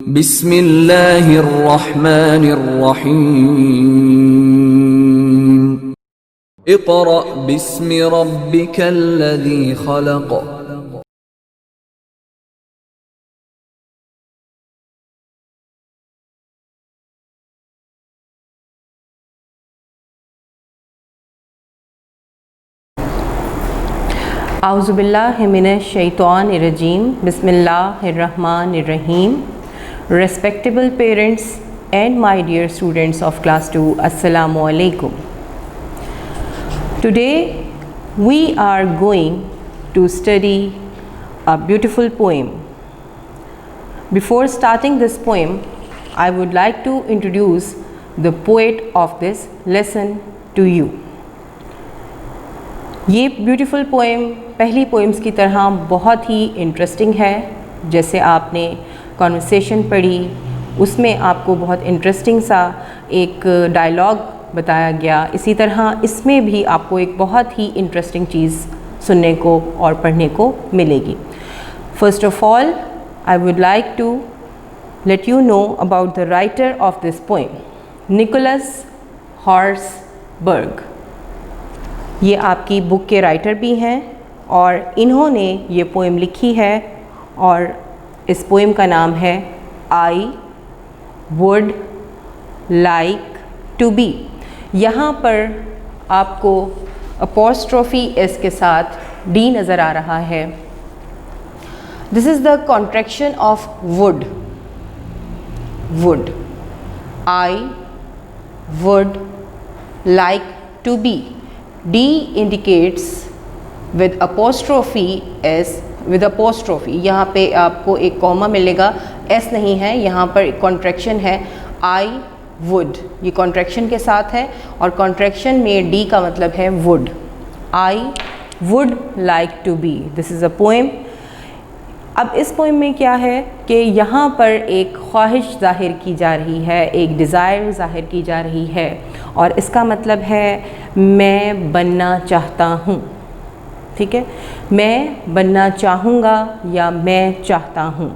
बिस्मिल्लाहिर्रहमानिर्रहीम। इक़रा बिस्मि रब्बिकल्लज़ी खलक़। आउज़ुबिल्लाहि मिनश्शैतानिर्रजीम। बिस्मिल्लाहिर्रहमानिर्रहीम। Respectable parents and my dear students of class 2, Assalamu alaikum. Today we are going to study a beautiful poem. Before starting this poem, I would like to introduce the poet of this lesson to you. ये beautiful poem पहली poems की तरह बहुत ही interesting है। जैसे आपने conversation पढ़ी, उसमें आपको बहुत इंटरेस्टिंग सा एक डायलॉग बताया गया, इसी तरह इसमें भी आपको एक बहुत ही इंटरेस्टिंग चीज़ सुनने को और पढ़ने को मिलेगी। First of all, I would like to let you know about the writer of this poem, Nicholas Horsburgh. ये आपकी बुक के राइटर भी हैं और इन्होंने ये पोएम लिखी है और इस पोएम का नाम है I would like to be. यहाँ पर आपको अपॉस्ट्रोफी एस के साथ डी नज़र आ रहा है। This is the contraction of would. Would, I would like to be. D indicates with apostrophe S, with apostrophe। यहाँ पे आपको एक कॉमा मिलेगा, S नहीं है, यहाँ पर कॉन्ट्रैक्शन है I would, ये कॉन्ट्रैक्शन के साथ है और कॉन्ट्रैक्शन में D का मतलब है would। I would like to be। This is a poem. अब इस पोएम में क्या है कि यहाँ पर एक ख्वाहिश ज़ाहिर की जा रही है, एक डिज़ायर ज़ाहिर की जा रही है और इसका मतलब है मैं बनना चाहता हूँ। ठीक है, मैं बनना चाहूँगा या मैं चाहता हूँ।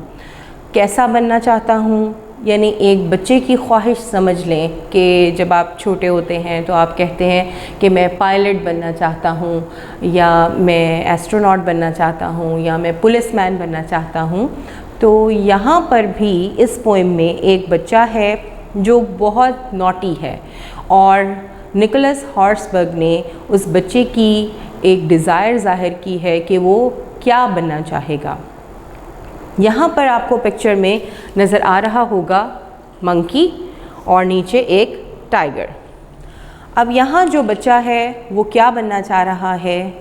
कैसा बनना चाहता हूँ, यानी एक बच्चे की ख्वाहिश समझ लें कि जब आप छोटे होते हैं तो आप कहते हैं कि मैं पायलट बनना चाहता हूँ या मैं एस्ट्रोनॉट बनना चाहता हूँ या मैं पुलिसमैन बनना चाहता हूँ। तो यहाँ पर भी इस पोएम में एक बच्चा है जो बहुत नॉटी है और निकोलस हॉर्सबर्ग ने उस बच्चे की एक डिज़ायर ज़ाहिर की है कि वो क्या बनना चाहेगा। यहाँ पर आपको पिक्चर में नज़र आ रहा होगा मंकी और नीचे एक टाइगर। अब यहाँ जो बच्चा है वो क्या बनना चाह रहा है,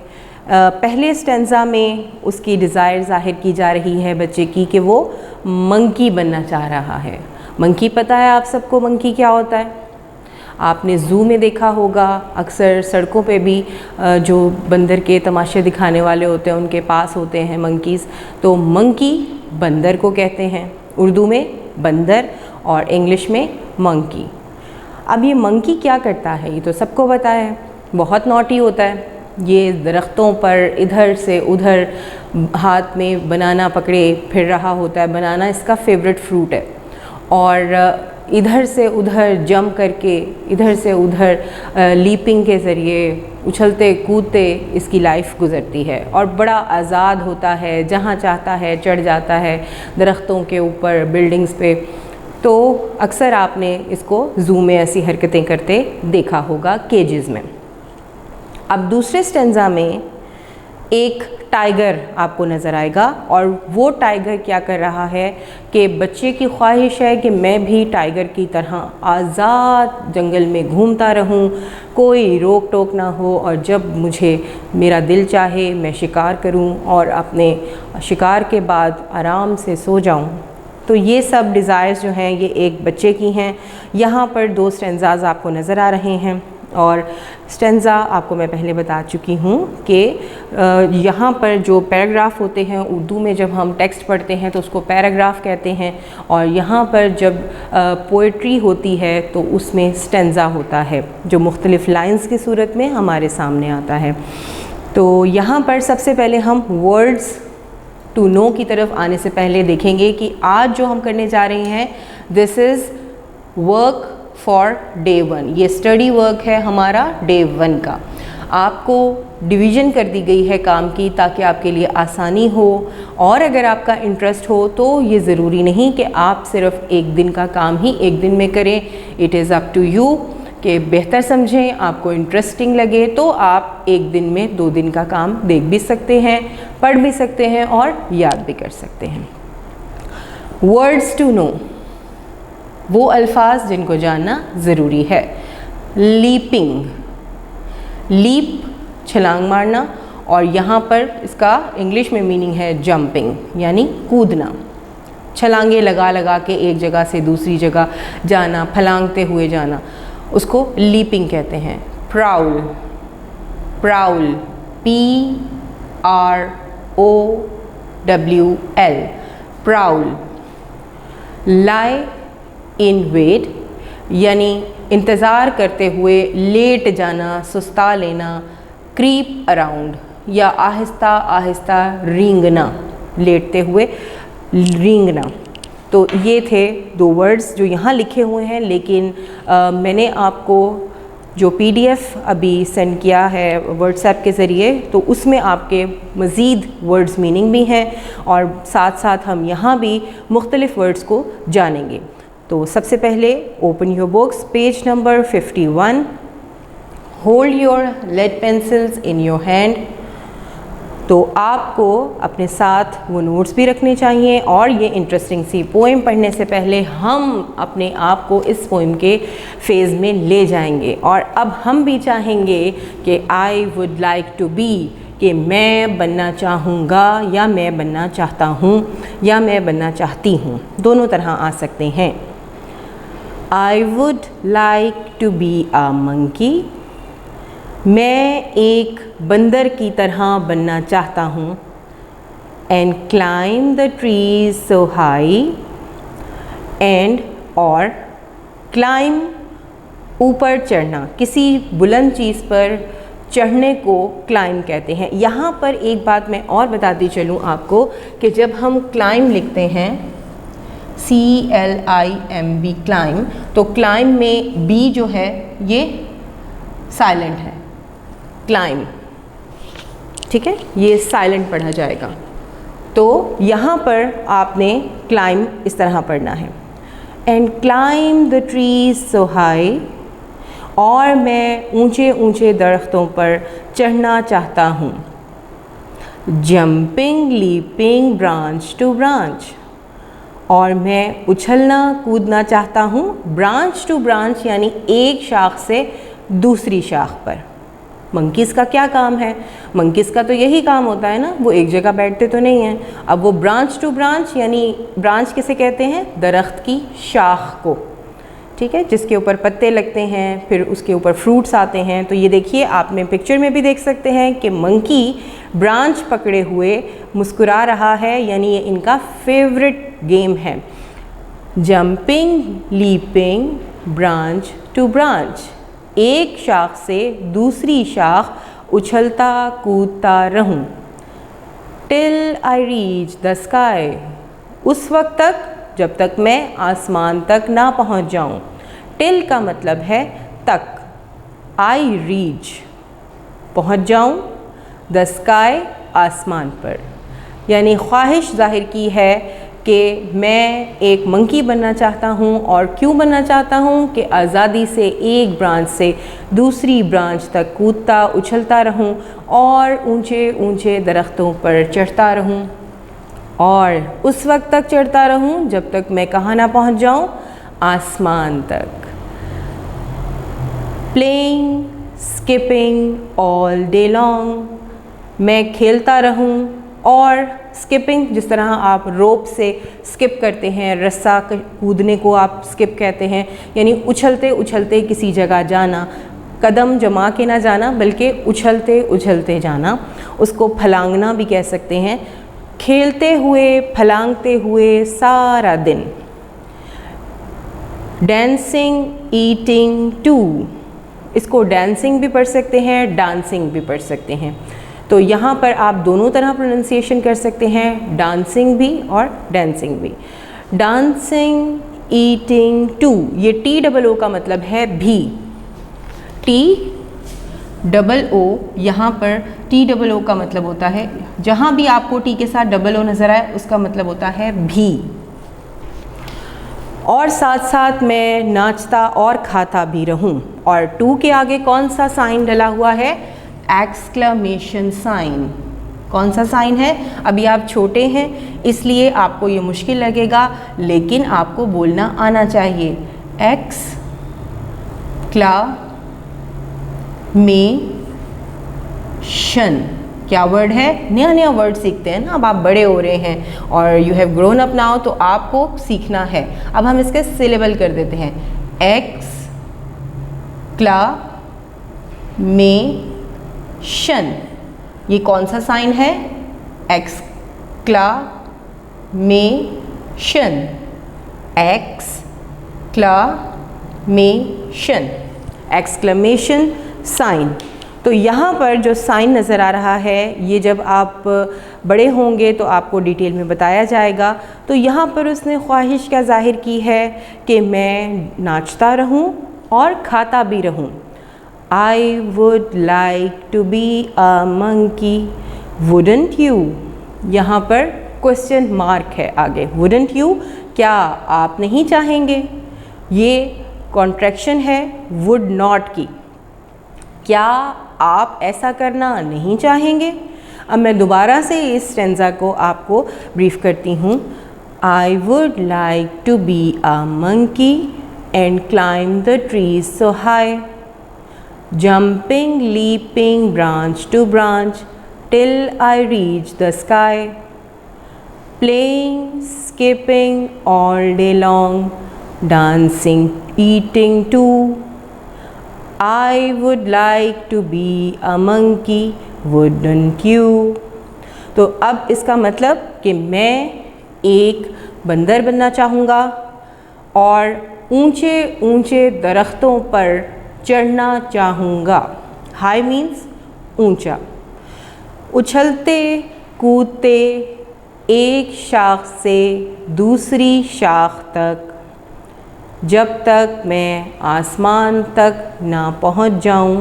पहले स्टेंजा में उसकी डिज़ायर ज़ाहिर की जा रही है बच्चे की कि वो मंकी बनना चाह रहा है। मंकी पता है आप सबको मंकी क्या होता है? आपने ज़ू में देखा होगा, अक्सर सड़कों पे भी जो बंदर के तमाशे दिखाने वाले होते हैं उनके पास होते हैं मंकीज़। तो मंकी बंदर को कहते हैं, उर्दू में बंदर और इंग्लिश में मंकी। अब ये मंकी क्या करता है ये तो सबको पता है, बहुत नॉटी होता है। ये दरख्तों पर इधर से उधर हाथ में बनाना पकड़े फिर रहा होता है। बनाना इसका फेवरेट फ्रूट है और इधर से उधर जंप करके, इधर से उधर लीपिंग के ज़रिए उछलते कूदते इसकी लाइफ गुज़रती है और बड़ा आज़ाद होता है, जहाँ चाहता है चढ़ जाता है दरख्तों के ऊपर, बिल्डिंग्स पे। तो अक्सर आपने इसको ज़ू में ऐसी हरकतें करते देखा होगा, केजेस में। अब दूसरे स्टेंजा में एक टाइगर आपको नज़र आएगा और वो टाइगर क्या कर रहा है कि बच्चे की ख्वाहिश है कि मैं भी टाइगर की तरह आज़ाद जंगल में घूमता रहूं, कोई रोक टोक ना हो और जब मुझे मेरा दिल चाहे मैं शिकार करूं और अपने शिकार के बाद आराम से सो जाऊं। तो ये सब डिज़ायर्स जो हैं ये एक बच्चे की हैं। यहाँ पर दो स्टेंजाज आपको नज़र आ रहे हैं और स्टेंजा आपको मैं पहले बता चुकी हूँ कि यहाँ पर जो पैराग्राफ होते हैं, उर्दू में जब हम टेक्स्ट पढ़ते हैं तो उसको पैराग्राफ कहते हैं और यहाँ पर जब पोइट्री होती है तो उसमें स्टेंजा होता है जो मुख्तलिफ़ लाइंस की सूरत में हमारे सामने आता है। तो यहाँ पर सबसे पहले हम वर्ड्स टू नो की तरफ आने से पहले देखेंगे कि आज जो हम करने जा रहे हैं this is work for day 1। ये स्टडी वर्क है हमारा डे 1 का। आपको डिवीज़न कर दी गई है काम की ताकि आपके लिए आसानी हो, और अगर आपका इंटरेस्ट हो तो ये ज़रूरी नहीं कि आप सिर्फ एक दिन का काम ही एक दिन में करें। It is up to you कि बेहतर समझें, आपको इंटरेस्टिंग लगे तो आप एक दिन में 2 दिन का काम देख भी सकते हैं, पढ़ भी सकते हैं और याद भी कर सकते हैं। वर्ड्स टू नो, वो अल्फाज जिनको जानना ज़रूरी है। लीपिंग, लीप छलांग मारना, और यहाँ पर इसका इंग्लिश में मीनिंग है जंपिंग, यानी कूदना। छलांगे लगा लगा के एक जगह से दूसरी जगह जाना, फलांगते हुए जाना, उसको लीपिंग कहते हैं। Prowl, prowl PROWL, prowl. लाई इन वेट, यानी इंतज़ार करते हुए लेट जाना, सुस्ता लेना। क्रीप अराउंड, या आहिस्ता आहिस्ता रेंगना, लेटते हुए रेंगना। तो ये थे 2 वर्ड्स जो यहाँ लिखे हुए हैं, लेकिन मैंने आपको जो PDF अभी सेंड किया है व्हाट्सएप के ज़रिए, तो उसमें आपके मज़ीद वर्ड्स मीनिंग भी हैं, और साथ साथ हम यहाँ भी मुख्तलिफ़ वर्ड्स को जानेंगे। तो सबसे पहले open your books, page number 51। Hold your lead pencils in your hand. तो आपको अपने साथ वो नोट्स भी रखने चाहिए, और ये इंटरेस्टिंग सी पोएम पढ़ने से पहले हम अपने आप को इस पोएम के फेज़ में ले जाएंगे। और अब हम भी चाहेंगे कि I would like to be, कि मैं बनना चाहूँगा, या मैं बनना चाहता हूँ, या मैं बनना चाहती हूँ, दोनों तरह आ सकते हैं। I would like to be a monkey, मैं एक बंदर की तरह बनना चाहता हूँ। And climb the trees so high, and और क्लाइम ऊपर चढ़ना, किसी बुलंद चीज़ पर चढ़ने को क्लाइम कहते हैं। यहाँ पर एक बात मैं और बताती चलूँ आपको कि जब हम क्लाइम लिखते हैं CLIMB क्लाइम, तो क्लाइम में B जो है ये साइलेंट है, क्लाइम, ठीक है, ये साइलेंट पढ़ा जाएगा। तो यहाँ पर आपने क्लाइम इस तरह पढ़ना है। And climb the trees so high, और मैं ऊंचे ऊंचे दरख्तों पर चढ़ना चाहता हूँ। Jumping leaping branch to branch, और मैं उछलना कूदना चाहता हूँ ब्रांच टू ब्रांच, यानी एक शाख से दूसरी शाख पर। मंकीज़ का क्या काम है? मंकीज़ का तो यही काम होता है ना, वो एक जगह बैठते तो नहीं हैं। अब वो ब्रांच टू ब्रांच, यानी ब्रांच किसे कहते हैं? दरख्त की शाख को, ठीक है, जिसके ऊपर पत्ते लगते हैं, फिर उसके ऊपर फ्रूट्स आते हैं। तो ये देखिए, आपने पिक्चर में भी देख सकते हैं कि मंकी ब्रांच पकड़े हुए मुस्कुरा रहा है, यानी ये इनका फेवरेट गेम है। Jumping leaping branch to branch, एक शाख से दूसरी शाख उछलता कूदता रहूं। Till I reach the sky, उस वक्त तक जब तक मैं आसमान तक ना पहुंच जाऊं। टिल का मतलब है तक, आई रीच पहुंच जाऊं, द स्काई आसमान पर, यानी ख्वाहिश जाहिर की है कि मैं एक मंकी बनना चाहता हूँ। और क्यों बनना चाहता हूँ? कि आज़ादी से एक ब्रांच से दूसरी ब्रांच तक कूदता उछलता रहूँ, और ऊंचे ऊंचे दरख्तों पर चढ़ता रहूँ, और उस वक्त तक चढ़ता रहूँ जब तक मैं कहाँ ना पहुँच जाऊँ? आसमान तक। Playing skipping all day long, मैं खेलता रहूँ, और स्किपिंग जिस तरह आप रोप से स्किप करते हैं, रस्सा कूदने को आप स्किप कहते हैं, यानी उछलते उछलते किसी जगह जाना, कदम जमा के ना जाना बल्कि उछलते उछलते जाना, उसको फलांगना भी कह सकते हैं। खेलते हुए फलांगते हुए सारा दिन। डांसिंग ईटिंग टू, इसको डांसिंग भी पढ़ सकते हैं, डांसिंग भी पढ़ सकते हैं। तो यहाँ पर आप दोनों तरह प्रोनाउंसिएशन कर सकते हैं, डांसिंग भी और डांसिंग भी। डांसिंग, ईटिंग, टू, ये TOO का मतलब है भी। TOO यहाँ पर TOO का मतलब होता है, जहाँ भी आपको टी के साथ OO नज़र आए उसका मतलब होता है भी। और साथ साथ मैं नाचता और खाता भी रहूं। और टू के आगे कौन सा साइन डला हुआ है? Exclamation sign. कौन सा साइन है? अभी आप छोटे हैं इसलिए आपको ये मुश्किल लगेगा, लेकिन आपको बोलना आना चाहिए। एक्सक्लेमेशन क्या वर्ड है? नया नया वर्ड सीखते हैं ना, अब आप बड़े हो रहे हैं और you have grown up now, तो आपको सीखना है। अब हम इसके सिलेबल कर देते हैं। एक्सक्लेमेशन, ये कौन सा साइन है? Exclamation, exclamation, exclamation sign. तो यहाँ पर जो साइन नज़र आ रहा है, ये जब आप बड़े होंगे तो आपको डिटेल में बताया जाएगा। तो यहाँ पर उसने ख्वाहिश क्या ज़ाहिर की है कि मैं नाचता रहूँ और खाता भी रहूँ। I would like to be a monkey, wouldn't you? यहाँ पर क्वेश्चन मार्क है आगे, वुडंट यू, क्या आप नहीं चाहेंगे? ये कॉन्ट्रैक्शन है वुड नॉट की, क्या आप ऐसा करना नहीं चाहेंगे? अब मैं दोबारा से इस स्टेंजा को आपको ब्रीफ करती हूँ। I would like to be a monkey and climb the trees so high, jumping leaping branch to branch till I reach the sky, playing skipping all day long, dancing eating too, I would like to be a monkey, wouldn't you? तो अब इसका मतलब कि मैं एक बंदर बनना चाहूँगा और ऊंचे ऊंचे दरख्तों पर चढ़ना चाहूँगा। हाई मीन्स ऊंचा। उछलते कूदते एक शाख से दूसरी शाख तक, जब तक मैं आसमान तक ना पहुंच जाऊं,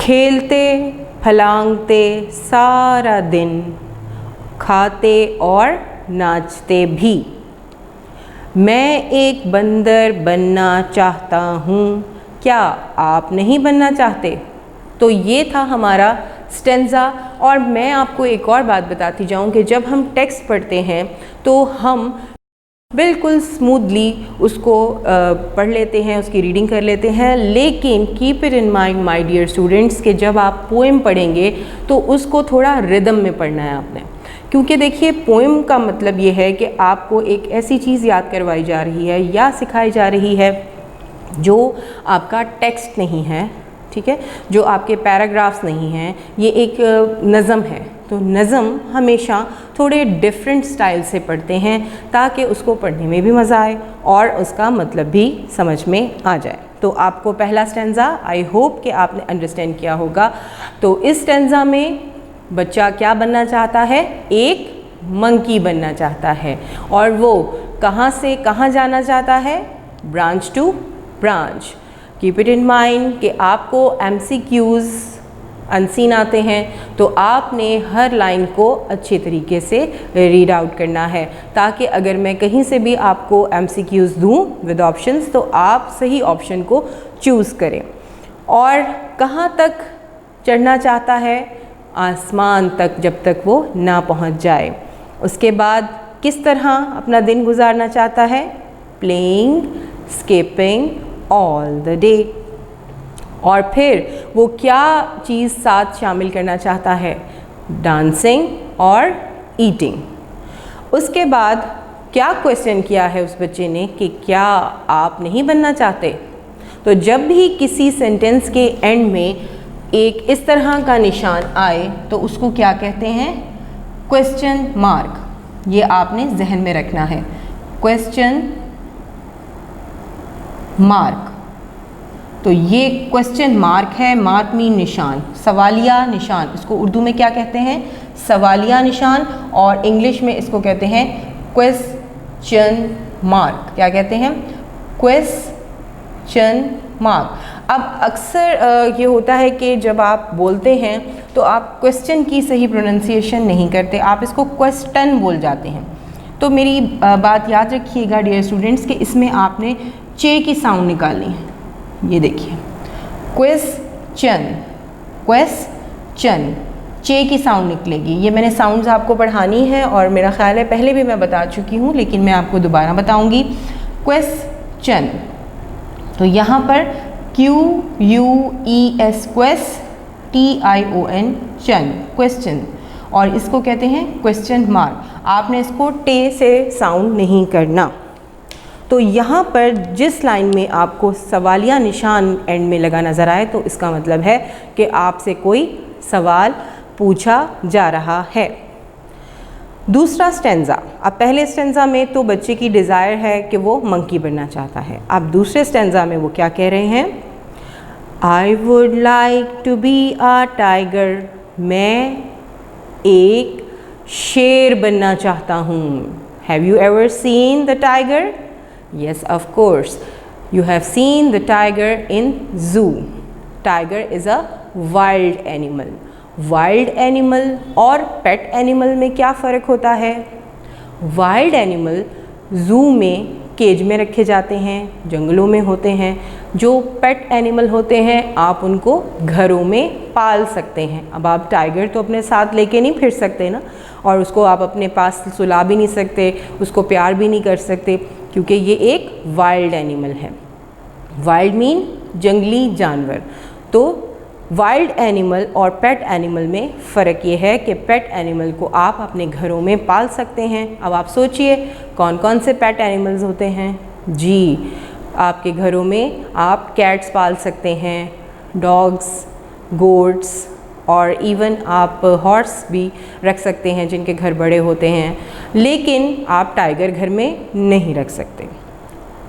खेलते फलांगते सारा दिन, खाते और नाचते भी, मैं एक बंदर बनना चाहता हूँ, क्या आप नहीं बनना चाहते? तो ये था हमारा स्टेंजा। और मैं आपको एक और बात बताती जाऊँ कि जब हम टेक्स्ट पढ़ते हैं तो हम बिल्कुल स्मूथली उसको पढ़ लेते हैं, उसकी रीडिंग कर लेते हैं, लेकिन keep it in mind my dear students कि जब आप पोएम पढ़ेंगे तो उसको थोड़ा रिदम में पढ़ना है आपने। क्योंकि देखिए पोएम का मतलब ये है कि आपको एक ऐसी चीज़ याद करवाई जा रही है या सिखाई जा रही है जो आपका टेक्स्ट नहीं है, ठीक है, जो आपके पैराग्राफ्स नहीं हैं, ये एक नज़म है। तो नज़म हमेशा थोड़े डिफरेंट स्टाइल से पढ़ते हैं ताकि उसको पढ़ने में भी मज़ा आए और उसका मतलब भी समझ में आ जाए। तो आपको पहला स्टेंजा आई होप कि आपने अंडरस्टैंड किया होगा। तो इस स्टेंजा में बच्चा क्या बनना चाहता है? एक मंकी बनना चाहता है। और वो कहाँ से कहाँ जाना चाहता है? Branch to branch. Keep it in mind कि आपको MCQs अनसीन आते हैं तो आपने हर लाइन को अच्छे तरीके से रीड आउट करना है, ताकि अगर मैं कहीं से भी आपको MCQs दूँ विद ऑप्शंस तो आप सही ऑप्शन को चूज़ करें। और कहाँ तक चढ़ना चाहता है? आसमान तक, जब तक वो ना पहुँच जाए। उसके बाद किस तरह अपना दिन गुजारना चाहता है? Playing skipping all the day. और फिर वो क्या चीज़ साथ शामिल करना चाहता है? डांसिंग और ईटिंग। उसके बाद क्या क्वेश्चन किया है उस बच्चे ने कि क्या आप नहीं बनना चाहते? तो जब भी किसी सेंटेंस के एंड में एक इस तरह का निशान आए तो उसको क्या कहते हैं? Question mark. ये आपने जहन में रखना है, क्वेश्चन मार्क। तो ये क्वेश्चन मार्क है, मार्क मीन निशान, सवालिया निशान, इसको उर्दू में क्या कहते हैं? सवालिया निशान, और इंग्लिश में इसको कहते हैं क्वेश्चन मार्क। क्या कहते हैं? Question mark. अब अक्सर ये होता है कि जब आप बोलते हैं तो आप क्वेश्चन की सही प्रोनाउंसिएशन नहीं करते, आप इसको क्वेश्चन बोल जाते हैं। तो मेरी बात याद रखिएगा डियर स्टूडेंट्स कि इसमें आपने चे की साउंड निकालनी है। ये देखिए, क्वेश्चन, क्वेश्चन, चे की साउंड निकलेगी। ये मैंने साउंड्स आपको पढ़ानी है और मेरा ख्याल है पहले भी मैं बता चुकी हूँ, लेकिन मैं आपको दोबारा बताऊँगी। क्वेश्चन, तो यहाँ पर QUES, TION, चन, क्वेश्चन, और इसको कहते हैं क्वेश्चन मार्क। आपने इसको टे से साउंड नहीं करना। तो यहाँ पर जिस लाइन में आपको सवालिया निशान एंड में लगा नज़र आए तो इसका मतलब है कि आपसे कोई सवाल पूछा जा रहा है। दूसरा स्टेंजा, अब पहले स्टेंजा में तो बच्चे की डिज़ायर है कि वो मंकी बनना चाहता है। अब दूसरे स्टेंजा में वो क्या कह रहे हैं? I would like to be a tiger, मैं एक शेर बनना चाहता हूँ। Have you ever seen the tiger? Yes, of course. You have seen the tiger in zoo. Tiger is a wild animal. Wild animal और pet animal में क्या फ़र्क होता है? Wild animal zoo में केज में रखे जाते हैं, जंगलों में होते हैं। जो पेट एनिमल होते हैं आप उनको घरों में पाल सकते हैं। अब आप टाइगर तो अपने साथ लेके नहीं फिर सकते ना, और उसको आप अपने पास सुला भी नहीं सकते, उसको प्यार भी नहीं कर सकते, क्योंकि ये एक वाइल्ड एनिमल है। वाइल्ड मीन जंगली जानवर। तो वाइल्ड एनिमल और पेट एनिमल में फ़र्क ये है कि पेट एनिमल को आप अपने घरों में पाल सकते हैं। अब आप सोचिए कौन कौन से पेट एनिमल्स होते हैं? जी, आपके घरों में आप कैट्स पाल सकते हैं, डॉग्स, गोट्स, और इवन आप हॉर्स भी रख सकते हैं जिनके घर बड़े होते हैं, लेकिन आप टाइगर घर में नहीं रख सकते।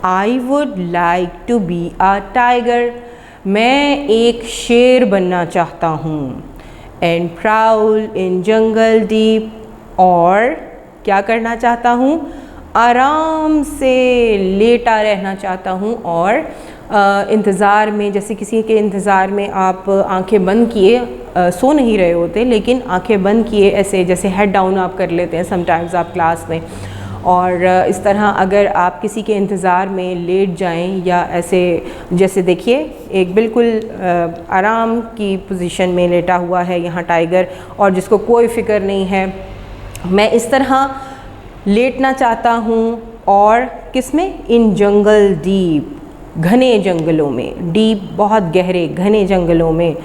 I would like to be a tiger, मैं एक शेर बनना चाहता हूँ। And prowl in jungle deep, और क्या करना चाहता हूँ? आराम से लेटा रहना चाहता हूँ, और इंतज़ार में, जैसे किसी के इंतज़ार में आप आंखें बंद किए सो नहीं रहे होते, लेकिन आंखें बंद किए ऐसे जैसे हेड डाउन आप कर लेते हैं समटाइम्स आप क्लास में, और इस तरह अगर आप किसी के इंतज़ार में लेट जाएं या ऐसे, जैसे देखिए एक बिल्कुल आराम की पोजीशन में लेटा हुआ है यहाँ टाइगर, और जिसको कोई फ़िक्र नहीं है, मैं इस तरह लेटना चाहता हूँ। और किस में? इन जंगल डीप, घने जंगलों में, डीप बहुत गहरे घने जंगलों में।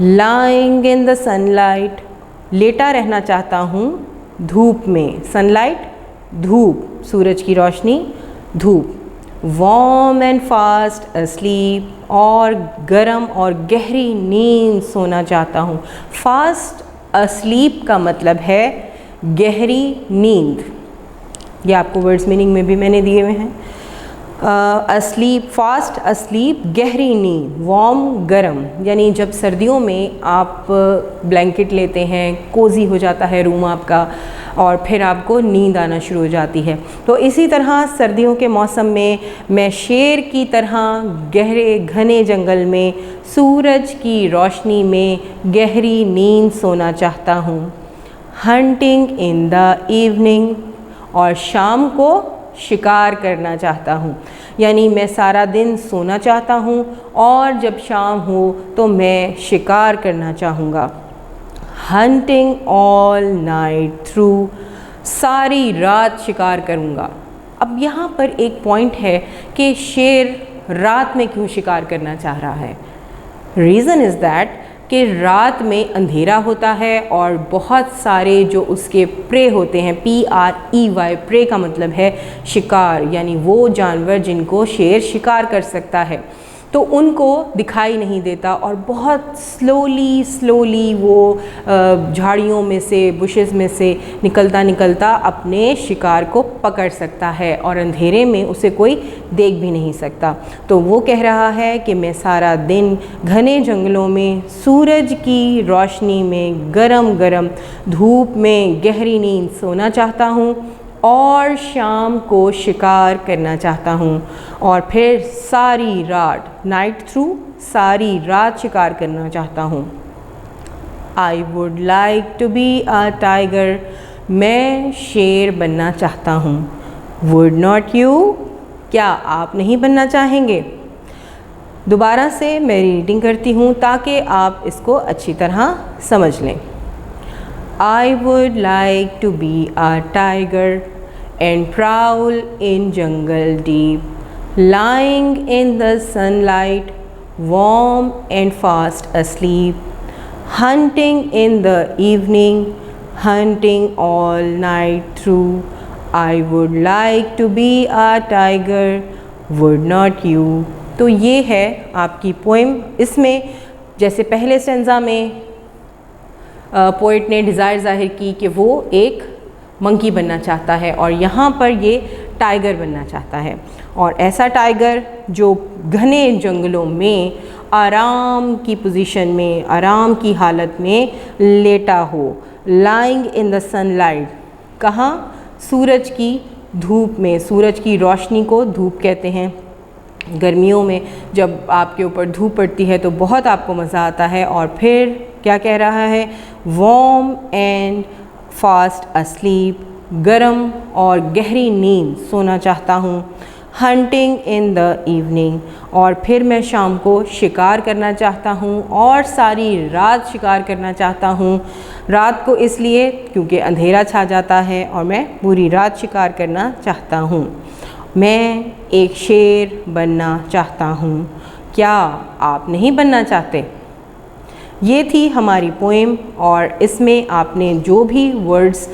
लाइंग इन द सनलाइट, लेटा रहना चाहता हूँ धूप में। सनलाइट धूप, सूरज की रोशनी, धूप। वार्म एंड फास्ट अस्लीप, और गर्म और गहरी नींद सोना चाहता हूँ। फास्ट अस्लीप का मतलब है गहरी नींद। ये आपको वर्ड्स मीनिंग में भी मैंने दिए हुए हैं। अस्लीप, फास्ट अस्लीप, गहरी नींद। वार्म गर्म, यानी जब सर्दियों में आप ब्लैंकेट लेते हैं, कोज़ी हो जाता है रूम आपका, और फिर आपको नींद आना शुरू हो जाती है। तो इसी तरह सर्दियों के मौसम में मैं शेर की तरह गहरे घने जंगल में सूरज की रोशनी में गहरी नींद सोना चाहता हूँ। हंटिंग इन द इवनिंग, और शाम को शिकार करना चाहता हूँ। यानी मैं सारा दिन सोना चाहता हूँ और जब शाम हो तो मैं शिकार करना चाहूँगा। हंटिंग ऑल नाइट थ्रू, सारी रात शिकार करूँगा। अब यहाँ पर एक पॉइंट है कि शेर रात में क्यों शिकार करना चाह रहा है। रीज़न इज़ दैट कि रात में अंधेरा होता है और बहुत सारे जो उसके प्रे होते हैं, PREY, प्रे का मतलब है शिकार, यानी वो जानवर जिनको शेर शिकार कर सकता है। तो उनको दिखाई नहीं देता और बहुत स्लोली वो झाड़ियों में से, बुशेस में से निकलता अपने शिकार को पकड़ सकता है और अंधेरे में उसे कोई देख भी नहीं सकता। तो वो कह रहा है कि मैं सारा दिन घने जंगलों में सूरज की रोशनी में गरम गरम धूप में गहरी नींद सोना चाहता हूँ और शाम को शिकार करना चाहता हूँ और फिर सारी रात, नाइट थ्रू सारी रात शिकार करना चाहता हूँ। I would like to be a tiger, मैं शेर बनना चाहता हूँ। वुड नॉट यू, क्या आप नहीं बनना चाहेंगे? दोबारा से मैं रीडिंग करती हूँ ताकि आप इसको अच्छी तरह समझ लें। I would like to be a tiger and prowl in jungle deep, lying in the sunlight, warm and fast asleep, hunting in the evening, hunting all night through. I would like to be a tiger, would not you? तो ये है आपकी poem. इसमें जैसे पहले stanza में poet ने desire ज़ाहिर की कि वो एक मंकी बनना चाहता है और यहाँ पर ये टाइगर बनना चाहता है, और ऐसा टाइगर जो घने जंगलों में आराम की पोजीशन में, आराम की हालत में लेटा हो। लाइंग इन द सनलाइट, कहाँ? सूरज की धूप में। सूरज की रोशनी को धूप कहते हैं। गर्मियों में जब आपके ऊपर धूप पड़ती है तो बहुत आपको मज़ा आता है। और फिर क्या कह रहा है? वार्म एंड फास्ट अस्लीप, गरम और गहरी नींद सोना चाहता हूँ। हंटिंग इन द इवनिंग, और फिर मैं शाम को शिकार करना चाहता हूँ और सारी रात शिकार करना चाहता हूँ। रात को इसलिए क्योंकि अंधेरा छा जाता है और मैं पूरी रात शिकार करना चाहता हूँ। मैं एक शेर बनना चाहता हूँ, क्या आप नहीं बनना चाहते? ये थी हमारी पोएम, और इसमें आपने जो भी वर्ड्स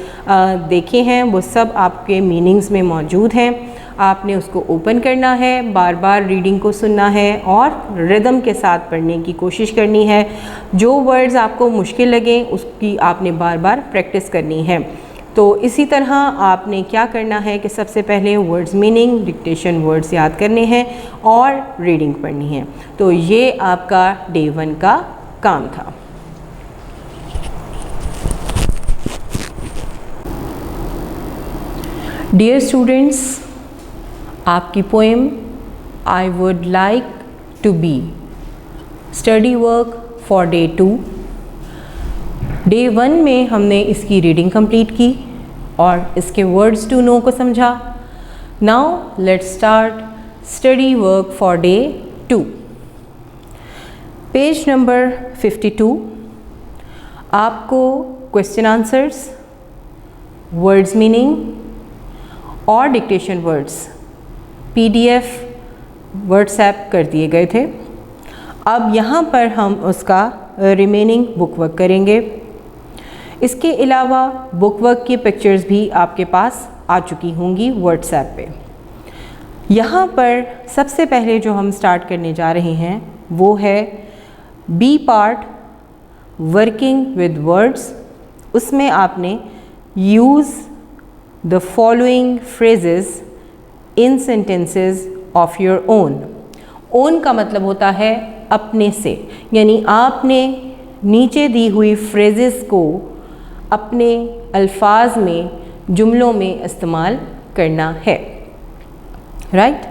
देखे हैं वो सब आपके मीनिंग्स में मौजूद हैं। आपने उसको ओपन करना है, बार बार रीडिंग को सुनना है और रिदम के साथ पढ़ने की कोशिश करनी है। जो वर्ड्स आपको मुश्किल लगें उसकी आपने बार बार प्रैक्टिस करनी है। तो इसी तरह आपने क्या करना है कि सबसे पहले वर्ड्स मीनिंग, डिक्टेशन वर्ड्स याद करने हैं और रीडिंग पढ़नी है। तो ये आपका डे 1 का काम था। डियर स्टूडेंट्स, आपकी poem I would like to be study work for day 2। Day 1 में हमने इसकी रीडिंग कंप्लीट की और इसके वर्ड्स टू नो को समझा। Now let's start study work for day 2। Page number 52 आपको क्वेश्चन आंसर्स, वर्ड्स मीनिंग और डिक्टेशन वर्ड्स PDF व्हाट्सएप कर दिए गए थे। अब यहाँ पर हम उसका रिमेनिंग बुक वर्क करेंगे। इसके अलावा बुक वर्क की पिक्चर्स भी आपके पास आ चुकी होंगी व्हाट्सएप पे। यहाँ पर सबसे पहले जो हम स्टार्ट करने जा रहे हैं वो है B part, working with words. उसमें आपने use the following phrases in sentences of your own. Own का मतलब होता है अपने से, यानी आपने नीचे दी हुई फ्रेजेस को अपने अल्फाज में, जुमलों में इस्तेमाल करना है। राइट?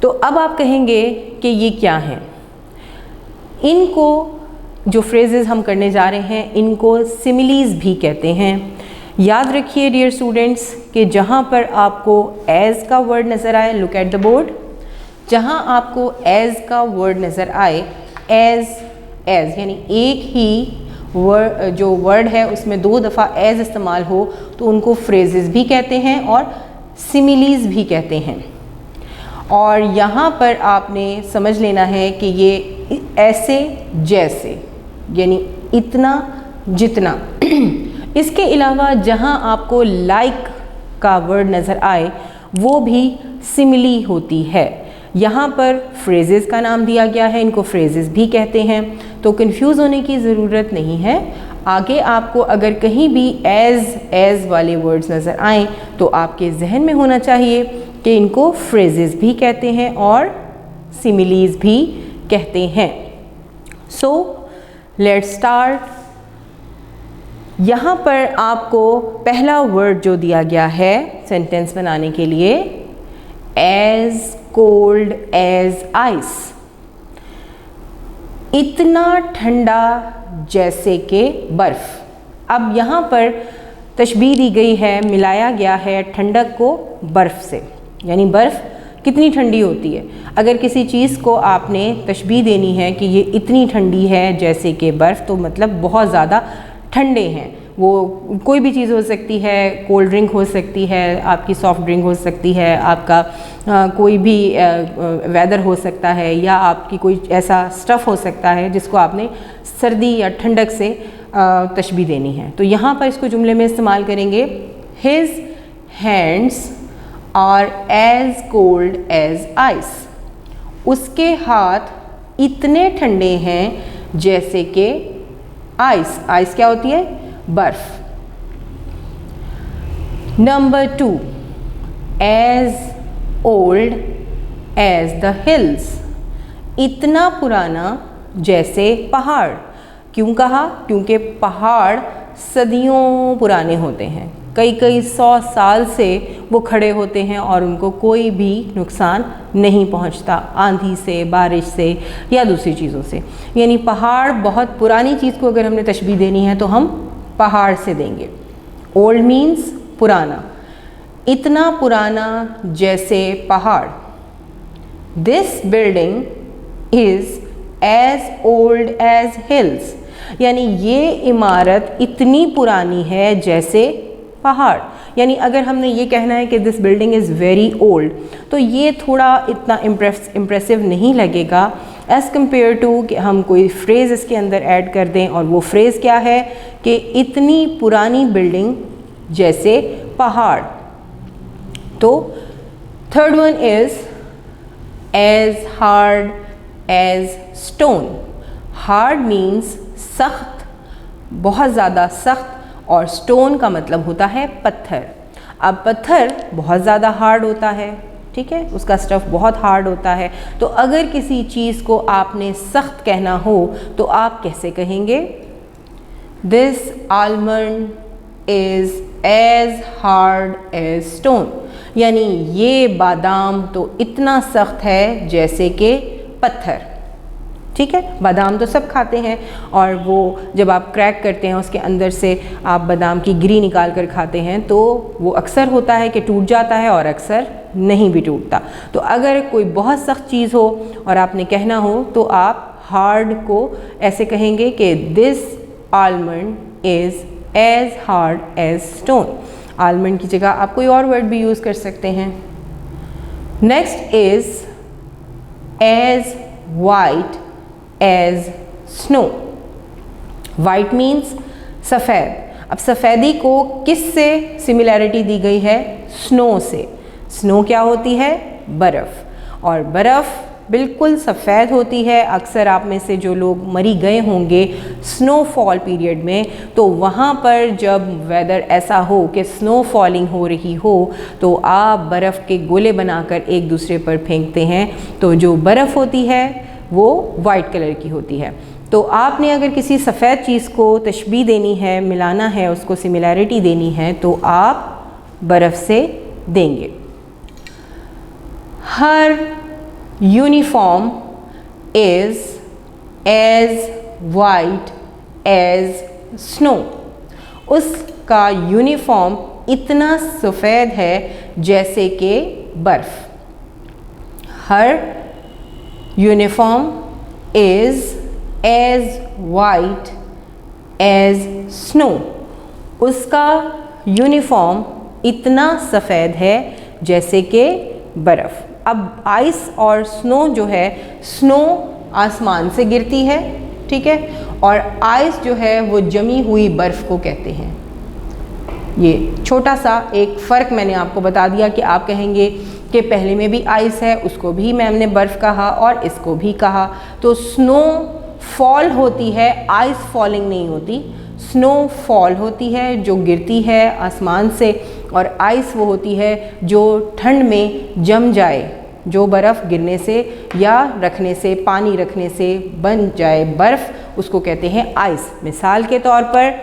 तो अब आप कहेंगे कि ये क्या हैं? इनको जो फ्रेजेस हम करने जा रहे हैं इनको सिमिलीज़ भी कहते हैं। याद रखिए डियर स्टूडेंट्स कि जहाँ पर आपको एज़ का वर्ड नज़र आए, लुक एट द बोर्ड, जहाँ आपको एज़ का वर्ड नज़र आए, एज़ यानी एक ही वर्ड जो वर्ड है उसमें 2 दफ़ा एज़ इस्तेमाल हो तो उनको फ्रेजेस भी कहते हैं और सिमिलीज़ भी कहते हैं। और यहाँ पर आपने समझ लेना है कि ये ऐसे जैसे, यानी इतना जितना। इसके अलावा जहाँ आपको लाइक का वर्ड नज़र आए वो भी सिमिली होती है, यहाँ पर फ्रेजेस का नाम दिया गया है, इनको फ्रेजेस भी कहते हैं, तो कंफ्यूज होने की ज़रूरत नहीं है। आगे आपको अगर कहीं भी एज वाले वर्ड्स नज़र आएँ तो आपके जहन में होना चाहिए कि इनको फ्रेजेस भी कहते हैं और सिमिलीज भी कहते हैं। So let's start. यहाँ पर आपको पहला वर्ड जो दिया गया है सेंटेंस बनाने के लिए, एज कोल्ड एज आइस, इतना ठंडा जैसे कि बर्फ़। अब यहाँ पर तशबीह दी गई है, मिलाया गया है ठंडक को बर्फ़ से, यानी बर्फ़ कितनी ठंडी होती है। अगर किसी चीज़ को आपने तशबीह देनी है कि ये इतनी ठंडी है जैसे कि बर्फ़, तो मतलब बहुत ज़्यादा ठंडे हैं। वो कोई भी चीज़ हो सकती है, कोल्ड ड्रिंक हो सकती है, आपकी सॉफ्ट ड्रिंक हो सकती है, आपका कोई भी वेदर हो सकता है, या आपकी कोई ऐसा स्टफ़ हो सकता है जिसको आपने सर्दी या ठंडक से तशबीह देनी है। तो यहाँ पर इसको जुमले में इस्तेमाल करेंगे, his hands are as cold as ice, उसके हाथ इतने ठंडे हैं जैसे कि आइस। आइस क्या होती है? बर्फ। Number 2, as old as the hills, इतना पुराना जैसे पहाड़। क्यों कहा? क्योंकि पहाड़ सदियों पुराने होते हैं, कई कई 100 साल से वो खड़े होते हैं और उनको कोई भी नुकसान नहीं पहुंचता, आंधी से, बारिश से या दूसरी चीज़ों से। यानी पहाड़, बहुत पुरानी चीज़ को अगर हमने तशबीह देनी है तो हम पहाड़ से देंगे। ओल्ड मीन्स पुराना, इतना पुराना जैसे पहाड़। This building is as old as hills, यानी ये इमारत इतनी पुरानी है जैसे पहाड़। यानी अगर हमने ये कहना है कि this building is very old, तो ये थोड़ा इतना इम्प्रेसिव नहीं लगेगा एज़ कम्पेयर टू कि हम कोई फ्रेज़ इसके अंदर ऐड कर दें, और वो फ्रेज़ क्या है कि इतनी पुरानी बिल्डिंग जैसे पहाड़। तो third one is as hard as stone. Hard means सख्त, बहुत ज़्यादा सख्त, और स्टोन का मतलब होता है पत्थर। अब पत्थर बहुत ज़्यादा हार्ड होता है, ठीक है, उसका स्टफ़ बहुत हार्ड होता है। तो अगर किसी चीज़ को आपने सख्त कहना हो तो आप कैसे कहेंगे? This almond is as hard as stone, यानी ये बादाम तो इतना सख्त है जैसे कि पत्थर। ठीक है, बादाम तो सब खाते हैं, और वो जब आप क्रैक करते हैं उसके अंदर से आप बादाम की गिरी निकाल कर खाते हैं तो वो अक्सर होता है कि टूट जाता है और अक्सर नहीं भी टूटता। तो अगर कोई बहुत सख्त चीज़ हो और आपने कहना हो तो आप हार्ड को ऐसे कहेंगे कि this almond is as hard as stone. Almond की जगह आप कोई और वर्ड भी यूज़ कर सकते हैं। Next is as white as snow. White means सफ़ेद। अब सफ़ेदी को किस से सिमिलैरिटी दी गई है? स्नो से। स्नो क्या होती है? बर्फ़। और बर्फ़ बिल्कुल सफ़ेद होती है। अक्सर आप में से जो लोग मरी गए होंगे स्नोफॉल पीरियड में, तो वहाँ पर जब वेदर ऐसा हो कि स्नो फॉलिंग हो रही हो तो आप बर्फ़ के गोले बनाकर एक दूसरे पर फेंकते हैं, तो जो बर्फ़ होती है वो वाइट कलर की होती है। तो आपने अगर किसी सफ़ेद चीज़ को तशबीह देनी है, मिलाना है, उसको सिमिलैरिटी देनी है, तो आप बर्फ़ से देंगे। Her uniform is as white as snow. उसका यूनिफॉर्म इतना सफ़ेद है जैसे कि बर्फ़। Her uniform is as white as snow. उसका यूनिफॉर्म इतना सफ़ेद है जैसे कि बर्फ़। अब आइस और स्नो जो है, स्नो आसमान से गिरती है, ठीक है, और आइस जो है वो जमी हुई बर्फ़ को कहते हैं। ये छोटा सा एक फ़र्क मैंने आपको बता दिया कि आप कहेंगे कि पहले में भी आइस है, उसको भी मैम ने बर्फ़ कहा और इसको भी कहा। तो स्नो फॉल होती है, आइस फॉलिंग नहीं होती। स्नो फॉल होती है जो गिरती है आसमान से, और आइस वो होती है जो ठंड में जम जाए, जो बर्फ़ गिरने से या रखने से, पानी रखने से बन जाए बर्फ़, उसको कहते हैं आइस। मिसाल के तौर पर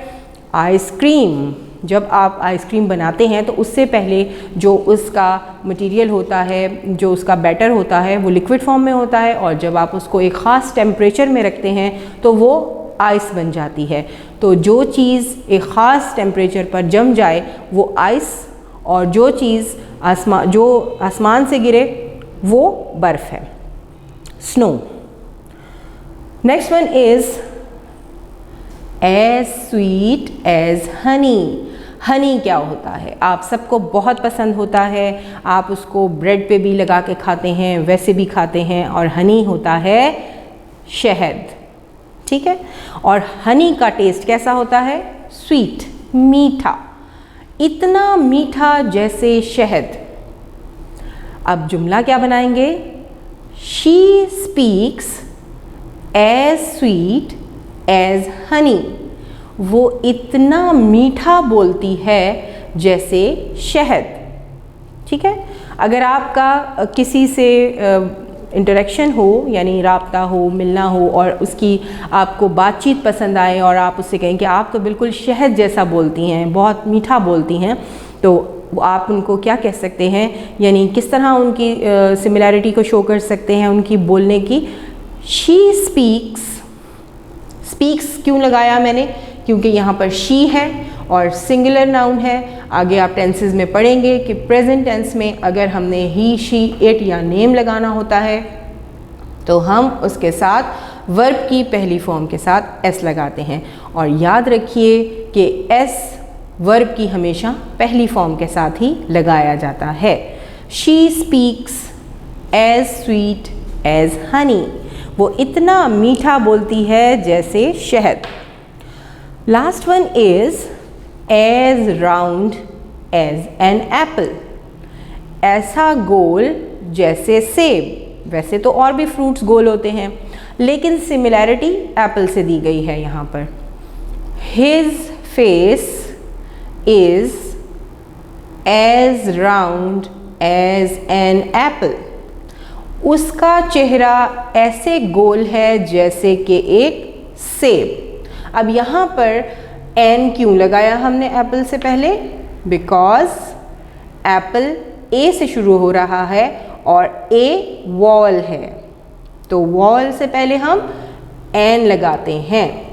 आइसक्रीम, जब आप आइसक्रीम बनाते हैं तो उससे पहले जो उसका मटेरियल होता है, जो उसका बैटर होता है, वो लिक्विड फॉर्म में होता है, और जब आप उसको एक ख़ास टेम्परेचर में रखते हैं तो वो आइस बन जाती है। तो जो चीज़ एक ख़ास टेम्परेचर पर जम जाए वो आइस, और जो चीज़ आसमान से गिरे वो बर्फ़ है, snow. Next one is as sweet as honey. Honey क्या होता है? आप सबको बहुत पसंद होता है, आप उसको ब्रेड पे भी लगा के खाते हैं, वैसे भी खाते हैं, और हनी होता है शहद, ठीक है। और हनी का टेस्ट कैसा होता है? स्वीट, मीठा, इतना मीठा जैसे शहद। अब जुमला क्या बनाएंगे? She speaks as sweet as honey. वो इतना मीठा बोलती है जैसे शहद, ठीक है। अगर आपका किसी से इंटरेक्शन हो, यानी राब्ता हो, मिलना हो, और उसकी आपको बातचीत पसंद आए और आप उससे कहें कि आप तो बिल्कुल शहद जैसा बोलती हैं, बहुत मीठा बोलती हैं, तो आप उनको क्या कह सकते हैं, यानी किस तरह उनकी सिमिलैरिटी को शो कर सकते हैं उनकी बोलने की? She speaks. स्पीक्स क्यों लगाया मैंने? क्योंकि यहाँ पर शी है और सिंगुलर नाउन है। आगे आप टेंसेस में पढ़ेंगे कि प्रेजेंट टेंस में अगर हमने ही, शी, इट या नेम लगाना होता है तो हम उसके साथ वर्ब की पहली फॉर्म के साथ एस लगाते हैं। और याद रखिए कि एस वर्ब की हमेशा पहली फॉर्म के साथ ही लगाया जाता है। She speaks as sweet as honey. वो इतना मीठा बोलती है जैसे शहद। Last one is as round as an apple. ऐसा गोल जैसे सेब। वैसे तो और भी फ्रूट्स गोल होते हैं, लेकिन सिमिलैरिटी एप्पल से दी गई है यहाँ पर। His face is as round as an apple. उसका चेहरा ऐसे गोल है जैसे कि एक सेब। अब यहाँ पर एन क्यों लगाया हमने एप्पल से पहले? बिकॉज एप्पल ए से शुरू हो रहा है और ए वॉल है, तो वॉल से पहले हम एन लगाते हैं।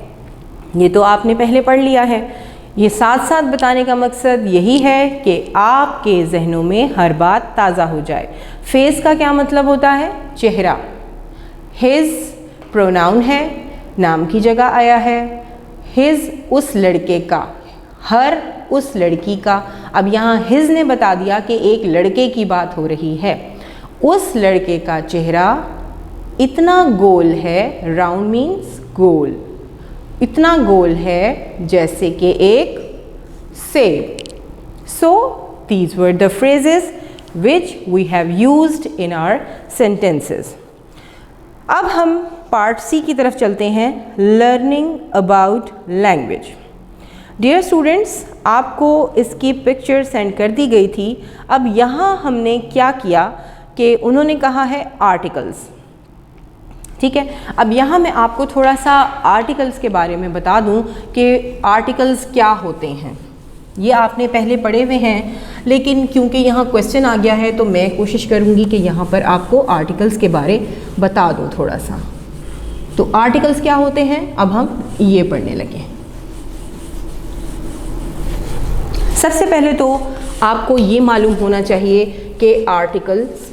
ये तो आपने पहले पढ़ लिया है। ये साथ साथ बताने का मकसद यही है कि आपके जहनों में हर बात ताज़ा हो जाए। फेस का क्या मतलब होता है? चेहरा। हिज प्रोनाउन है, नाम की जगह आया है। हिज उस लड़के का, हर उस लड़की का। अब यहाँ हिज ने बता दिया कि एक लड़के की बात हो रही है। उस लड़के का चेहरा इतना गोल है, राउंड मीन्स गोल, इतना गोल है जैसे कि एक सेब। सो these were the phrases which we have used in our sentences. अब हम पार्ट सी की तरफ चलते हैं, learning about language. Dear students, आपको इसकी पिक्चर सेंड कर दी गई थी। अब यहाँ हमने क्या किया कि उन्होंने कहा है आर्टिकल्स, ठीक है। अब यहाँ मैं आपको थोड़ा सा आर्टिकल्स के बारे में बता दूँ कि आर्टिकल्स क्या होते हैं। ये आपने पहले पढ़े हुए हैं, लेकिन क्योंकि यहाँ क्वेश्चन आ गया है तो मैं कोशिश करूँगी कि यहाँ पर आपको आर्टिकल्स के बारे बता दूँ थोड़ा सा। तो आर्टिकल्स क्या होते हैं, अब हम ये पढ़ने लगे। सबसे पहले तो आपको ये मालूम होना चाहिए कि आर्टिकल्स,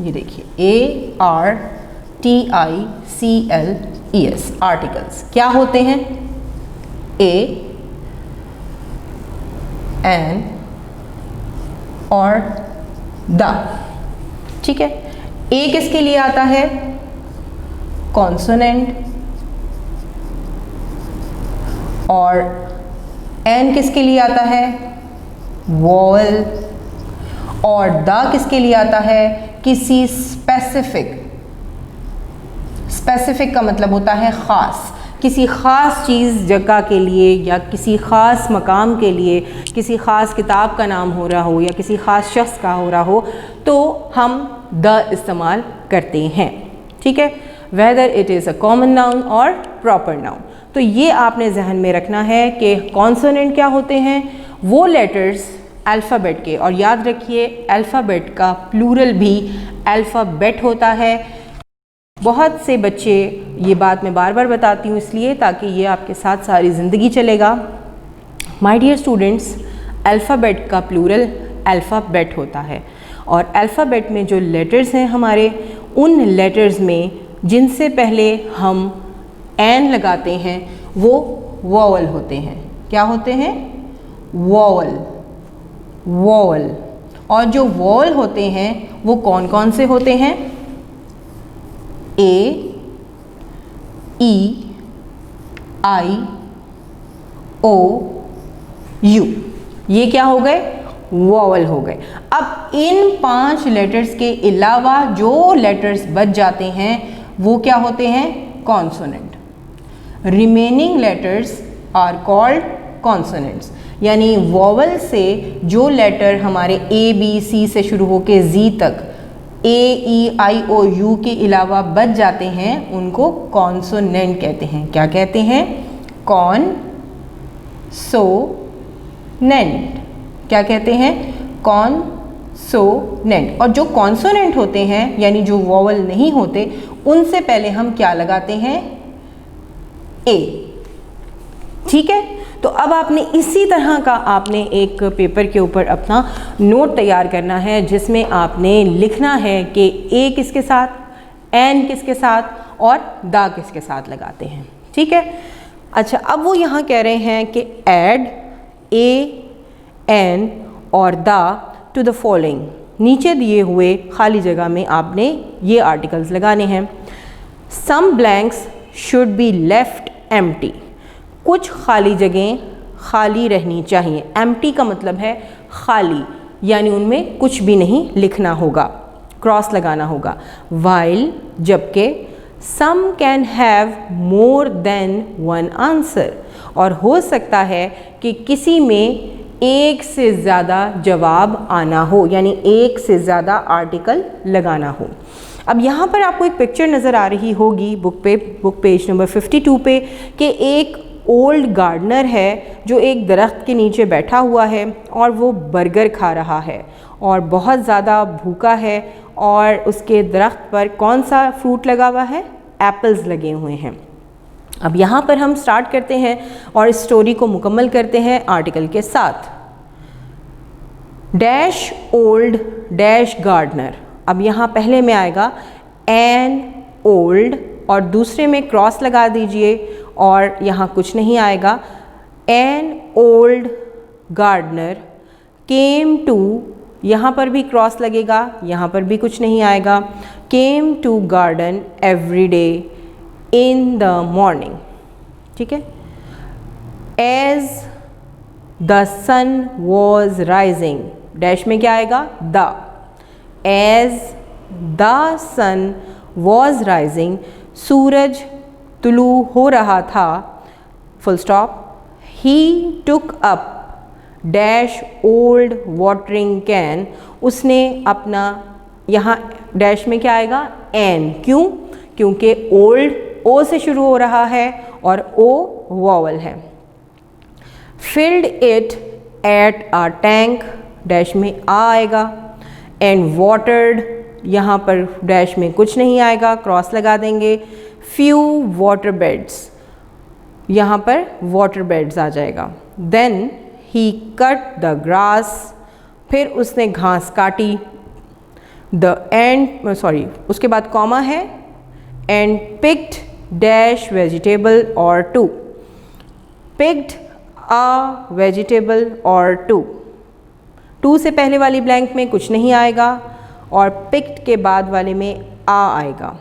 ये देखिए ARTICLES, आर्टिकल्स क्या होते हैं? ए, एन और द, ठीक है। ए किसके लिए आता है? कॉन्सोनेंट। और एन किसके लिए आता है? वॉवल। और द किसके लिए आता है? किसी स्पेसिफिक का मतलब होता है ख़ास, किसी ख़ास चीज़ जगह के लिए या किसी ख़ास मकाम के लिए, किसी ख़ास किताब का नाम हो रहा हो या किसी ख़ास शख्स का हो रहा हो, तो हम द इस्तेमाल करते हैं। ठीक है, whether it is a common noun और प्रॉपर नाउन। तो ये आपने जहन में रखना है कि कॉन्सोनेंट क्या होते हैं, वो लेटर्स अल्फ़ाबेट के, और याद रखिए अल्फ़ाबेट का प्लूरल भी अल्फ़ाबेट होता है। बहुत से बच्चे, ये बात मैं बार बार बताती हूँ इसलिए ताकि ये आपके साथ सारी ज़िंदगी चलेगा। माय डियर स्टूडेंट्स, अल्फ़ाबेट का प्लूरल अल्फ़ाबेट होता है, और अल्फ़ाबेट में जो लेटर्स हैं हमारे, उन लेटर्स में जिनसे पहले हम एन लगाते हैं वो वॉवल होते हैं। क्या होते हैं? वॉवल। और जो वॉवल होते हैं वो कौन कौन से होते हैं? ए, ई, आई, ओ, यू। ये क्या हो गए? वॉवल हो गए। अब इन 5 लेटर्स के अलावा जो लेटर्स बच जाते हैं वो क्या होते हैं? Consonant. Remaining letters are called consonants. यानी वॉवल से जो लेटर हमारे ए, बी, सी से शुरू होकर जी तक, ए, ई, आई, ओ, यू के अलावा बच जाते हैं, उनको कॉन्सोनेंट कहते हैं। क्या कहते हैं? कॉन्सोनेंट। क्या कहते हैं? कॉन्सोनेंट। और जो कॉन्सोनेंट होते हैं यानी जो वॉवल नहीं होते, उनसे पहले हम क्या लगाते हैं? ए। ठीक है, तो अब आपने इसी तरह का आपने एक पेपर के ऊपर अपना नोट तैयार करना है जिसमें आपने लिखना है कि ए किसके साथ, एन किसके साथ और दा किसके साथ लगाते हैं। ठीक है, अच्छा, अब वो यहाँ कह रहे हैं कि ऐड ए, एन और दा टू द फॉलोइंग। नीचे दिए हुए खाली जगह में आपने ये आर्टिकल्स लगाने हैं। Some blanks should be left empty. कुछ खाली जगहें खाली रहनी चाहिए। एम्प्टी का मतलब है खाली, यानी उनमें कुछ भी नहीं लिखना होगा, क्रॉस लगाना होगा। वाइल, जबकि some can have more than one answer. और हो सकता है कि किसी में एक से ज़्यादा जवाब आना हो, यानी एक से ज़्यादा आर्टिकल लगाना हो। अब यहाँ पर आपको एक पिक्चर नज़र आ रही होगी बुक पेज नंबर 52 पे, कि एक ओल्ड गार्डनर है जो एक दरख्त के नीचे बैठा हुआ है और वो बर्गर खा रहा है और बहुत ज़्यादा भूखा है, और उसके दरख्त पर कौन सा फ्रूट लगा हुआ है? एप्पल्स लगे हुए हैं। अब यहाँ पर हम स्टार्ट करते हैं और इस स्टोरी को मुकम्मल करते हैं आर्टिकल के साथ। Dash old dash gardener. अब यहाँ पहले में आएगा एन ओल्ड और दूसरे में क्रॉस लगा दीजिए और यहाँ कुछ नहीं आएगा। An old gardener came to, यहाँ पर भी क्रॉस लगेगा, यहाँ पर भी कुछ नहीं आएगा। Came to garden every day in the morning. ठीक है, as the sun was rising, dash में क्या आएगा? The. As the sun was rising, सूरज तुलू हो रहा था, full stop. He took up dash old watering can, उसने अपना, यहाँ डैश में क्या आएगा? एन। क्यों? क्योंकि ओल्ड ओ से शुरू हो रहा है और ओ वॉवल है। Filled it at a tank, dash में आ आएगा। एंड वाटर्ड, यहाँ पर डैश में कुछ नहीं आएगा, क्रॉस लगा देंगे। फ्यू वाटर बेड्स, यहाँ पर वाटर बेड्स आ जाएगा। Then he cut the grass, फिर उसने घास काटी। द एंड, सॉरी, उसके बाद कॉमा है। एंड पिक्ड डैश वेजिटेबल और टू, पिक्ड अ वेजिटेबल और टू से पहले वाली ब्लैंक में कुछ नहीं आएगा और पिक्ड के बाद वाले में आ आएगा।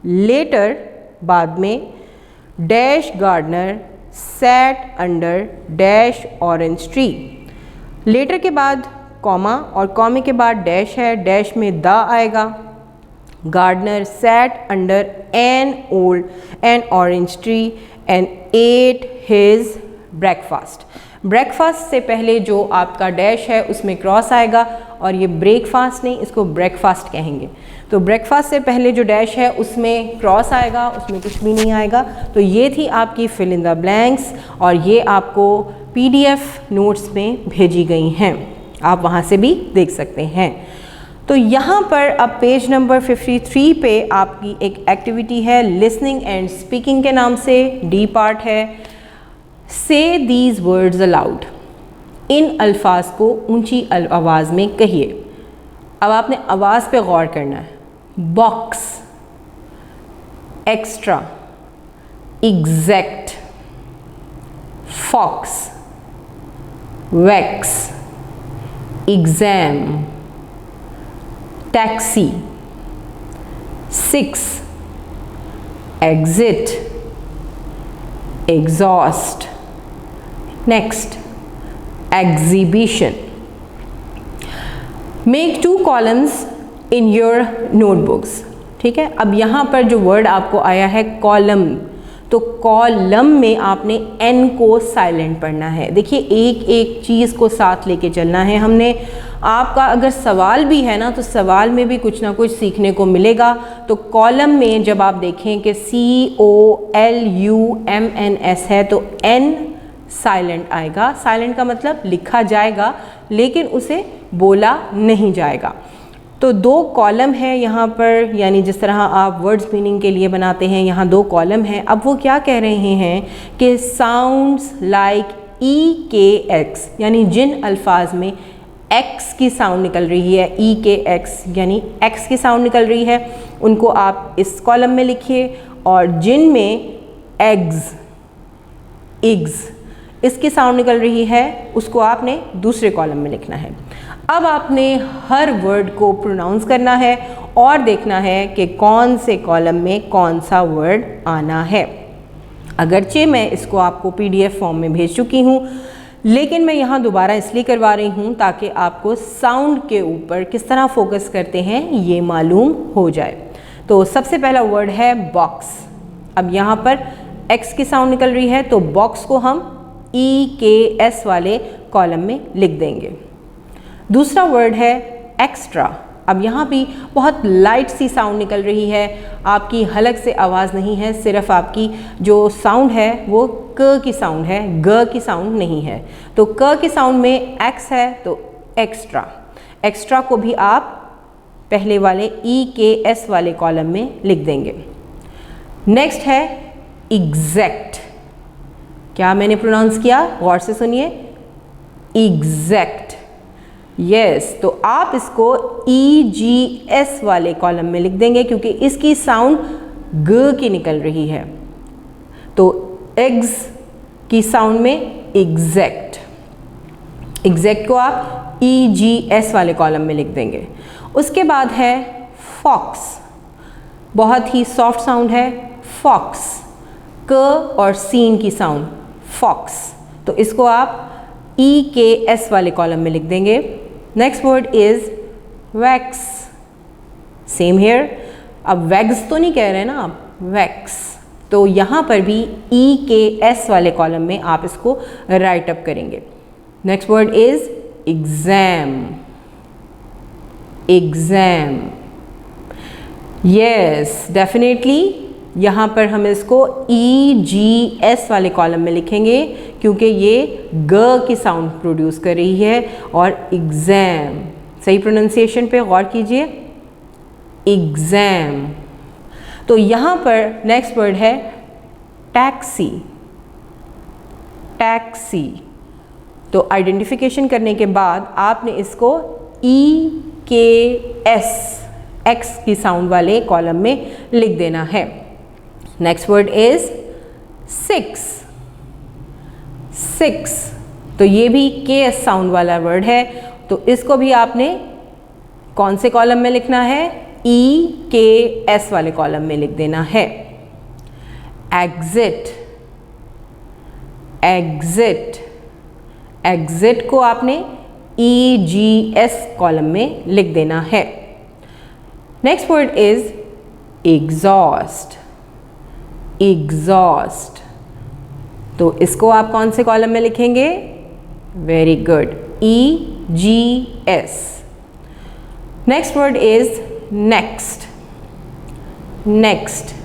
लेटर, बाद में, dash gardener sat under dash orange tree. Letter के बाद कॉमा और कॉमे के बाद डैश है, डैश में द आएगा। Gardener sat under an orange tree and ate his breakfast. Breakfast से पहले जो आपका डैश है उसमें क्रॉस आएगा और ये ब्रेकफास्ट नहीं, इसको ब्रेकफास्ट कहेंगे। तो ब्रेकफास्ट से पहले जो डैश है उसमें क्रॉस आएगा, उसमें कुछ भी नहीं आएगा। तो ये थी आपकी फिल इन द ब्लैंक्स और ये आपको PDF नोट्स में भेजी गई हैं, आप वहाँ से भी देख सकते हैं। तो यहाँ पर अब पेज नंबर 53 पे आपकी एक एक्टिविटी है लिसनिंग एंड स्पीकिंग के नाम से, डी पार्ट है। से दीज वर्ड्स अलाउड, इन अल्फाज को ऊंची आवाज़ में कहिए। अब आपने आवाज़ पे गौर करना है। Box, extra, exact, fox, wax, exam, taxi, 6, exit, exhaust, next, exhibition. Make 2 columns in your notebooks. ठीक है, अब यहाँ पर जो वर्ड आपको आया है कॉलम, तो कॉलम में आपने एन को साइलेंट पढ़ना है। देखिए एक एक चीज़ को साथ लेके चलना है हमने। आपका अगर सवाल भी है ना तो सवाल में भी कुछ ना कुछ सीखने को मिलेगा। तो कॉलम में जब आप देखें कि COLUMNS है तो एन साइलेंट आएगा। साइलेंट का मतलब लिखा जाएगा लेकिन उसे बोला नहीं जाएगा। तो 2 कॉलम है यहाँ पर, यानी जिस तरह आप वर्ड्स मीनिंग के लिए बनाते हैं, यहाँ 2 कॉलम हैं। अब वो क्या कह रहे हैं कि साउंड्स लाइक EKX, यानी जिन अल्फाज में X की साउंड निकल रही है, EKX यानी X की साउंड निकल रही है, उनको आप इस कॉलम में लिखिए। और जिन में एग्स, इग्स इसकी साउंड निकल रही है उसको आपने दूसरे कॉलम में लिखना है। अब आपने हर वर्ड को प्रोनाउंस करना है और देखना है कि कौन से कॉलम में कौन सा वर्ड आना है। अगरचे मैं इसको आपको PDF फॉर्म में भेज चुकी हूँ, लेकिन मैं यहाँ दोबारा इसलिए करवा रही हूँ ताकि आपको साउंड के ऊपर किस तरह फोकस करते हैं ये मालूम हो जाए। तो सबसे पहला वर्ड है बॉक्स। अब यहाँ पर X की साउंड निकल रही है तो बॉक्स को हम EKS वाले कॉलम में लिख देंगे। दूसरा वर्ड है एक्स्ट्रा। अब यहाँ भी बहुत लाइट सी साउंड निकल रही है, आपकी हलक से आवाज़ नहीं है, सिर्फ आपकी जो साउंड है वो क की साउंड है, ग की साउंड नहीं है। तो क की साउंड में एक्स है तो एक्स्ट्रा। एक्स्ट्रा को भी आप पहले वाले EKS वाले कॉलम में लिख देंगे। नेक्स्ट है एग्जैक्ट। क्या मैंने प्रोनाउंस किया, गौर से सुनिए, एग्जैक्ट। यस, तो आप इसको EGS वाले कॉलम में लिख देंगे क्योंकि इसकी साउंड ग की निकल रही है। तो एग्स की साउंड में एग्जैक्ट। एग्जैक्ट को आप EGS वाले कॉलम में लिख देंगे। उसके बाद है फॉक्स, बहुत ही सॉफ्ट साउंड है फॉक्स, क और सीन की साउंड फॉक्स, तो इसको आप EKS वाले कॉलम में लिख देंगे। Next word is wax, same here. अब वैक्स तो नहीं कह रहे ना आप, वैक्स, तो यहाँ पर भी EKS वाले कॉलम में आप इसको राइट अप करेंगे। Next word is exam. Exam, yes definitely यहाँ पर हम इसको EGS वाले कॉलम में लिखेंगे क्योंकि ये ग की साउंड प्रोड्यूस कर रही है। और एग्ज़ाम, सही प्रोनाउंसिएशन पे गौर कीजिए, एग्ज़ाम। तो यहाँ पर नेक्स्ट वर्ड है टैक्सी। टैक्सी, तो आइडेंटिफिकेशन करने के बाद आपने इसको EKS X की साउंड वाले कॉलम में लिख देना है। Next word is 6। 6, तो ये भी KS साउंड वाला वर्ड है, तो इसको भी आपने कौन से कॉलम में लिखना है, EKS वाले कॉलम में लिख देना है। एग्जिट। एग्जिट, एग्जिट को आपने EGS कॉलम में लिख देना है। Next word is exhaust. Exhaust, तो इसको आप कौन से कॉलम में लिखेंगे? Very good, EGS। Next word is next. Next,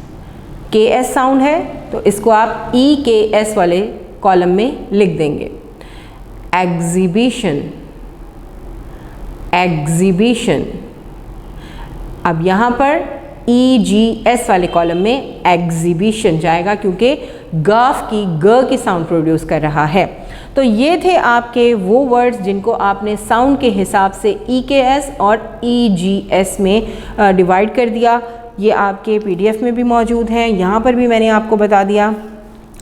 KS sound है तो इसको आप EKS वाले कॉलम में लिख देंगे। एग्जीबिशन। एग्जीबिशन, अब यहाँ पर EGS वाले कॉलम में एग्जीबिशन जाएगा क्योंकि गाफ की ग की साउंड प्रोड्यूस कर रहा है। तो ये थे आपके वो वर्ड्स जिनको आपने साउंड के हिसाब से EKS और EGS में डिवाइड कर दिया। ये आपके PDF में भी मौजूद हैं, यहाँ पर भी मैंने आपको बता दिया।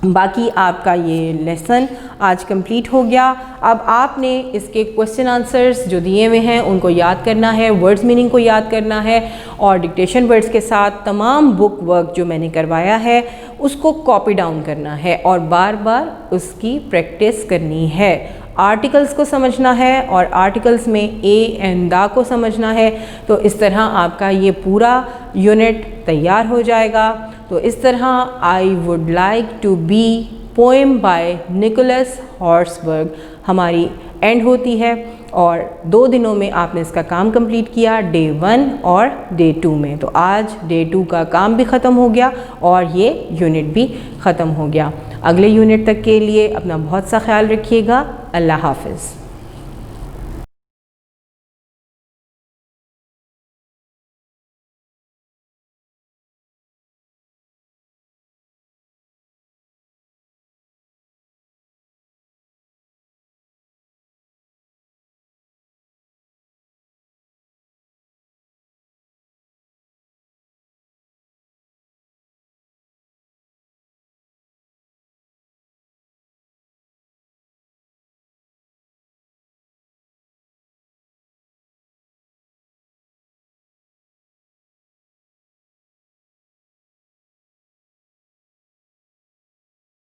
बाकी आपका ये लेसन आज कंप्लीट हो गया। अब आपने इसके क्वेश्चन आंसर्स जो दिए हुए हैं उनको याद करना है, वर्ड्स मीनिंग को याद करना है और डिक्टेशन वर्ड्स के साथ तमाम बुक वर्क जो मैंने करवाया है उसको कॉपी डाउन करना है और बार बार उसकी प्रैक्टिस करनी है। आर्टिकल्स को समझना है और आर्टिकल्स में ए एंड दा को समझना है। तो इस तरह आपका ये पूरा यूनिट तैयार हो जाएगा। तो इस तरह I would like to be poem by Nicholas Horsburgh हमारी एंड होती है और 2 दिनों में आपने इसका काम कंप्लीट किया, डे 1 और डे 2 में। तो आज डे 2 का काम भी ख़त्म हो गया और ये यूनिट भी ख़त्म हो गया। अगले यूनिट तक के लिए अपना बहुत सा ख्याल रखिएगा। अल्लाह हाफ़िज़।